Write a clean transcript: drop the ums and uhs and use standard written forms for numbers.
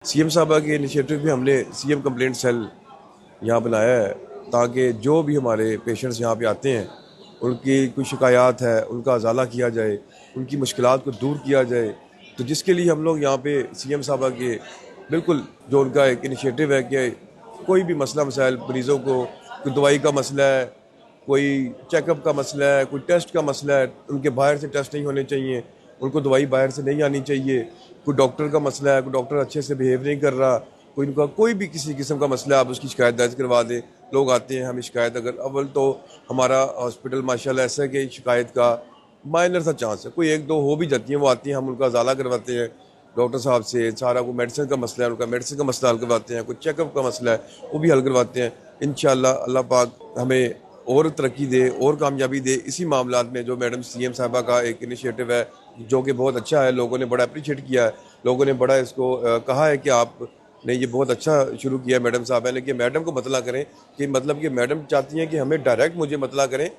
CM साहबा के initiative पे हमने सीएम कंप्लेंट सेल यहाँ बनाया है ताकि जो भी हमारे पेशेंट्स यहाँ पे आते हैं उनकी कोई शिकायत है उनका अजाला किया जाए, उनकी मुश्किलात को दूर किया जाए। तो जिसके लिए हम लोग यहाँ पे सीएम साहबा के बिल्कुल जो उनका एक इनिशिएटिव है कि कोई भी मसला मसाइल मरीज़ों को, कोई दवाई का मसला है, कोई चेकअप का मसला है, कोई टेस्ट का मसला है, उनके बाहर से टेस्ट नहीं होने चाहिए, उनको दवाई बाहर से नहीं आनी चाहिए, कोई डॉक्टर का मसला है, कोई डॉक्टर अच्छे से बिहेव नहीं कर रहा, कोई उनका कोई भी किसी किस्म का मसला है, आप उसकी शिकायत दर्ज करवा दें। लोग आते हैं, हमें शिकायत अगर अव्वल तो हमारा हॉस्पिटल माशाल्लाह ऐसा है कि शिकायत का माइनर सा चांस है, कोई एक दो हो भी जाती हैं, वो आती हैं, हम उनका अजाला करवाते हैं डॉक्टर साहब से। सारा को मेडिसिन का मसला है, उनका मेडिसिन का मसला हल करवाते हैं, कोई चेकअप का मसला है वो भी हल करवाते हैं। इंशाल्लाह अल्लाह पाक हमें और तरक्की दे और कामयाबी दे इसी मामलात में। जो मैडम सीएम साहबा का एक इनिशिएटिव है जो कि बहुत अच्छा है, लोगों ने बड़ा अप्रिशिएट किया है, लोगों ने बड़ा इसको कहा है कि आपने ये बहुत अच्छा शुरू किया है मैडम साहब है। लेकिन मैडम को मतला करें कि मतलब कि मैडम चाहती हैं कि हमें डायरेक्ट मुझे मतला करें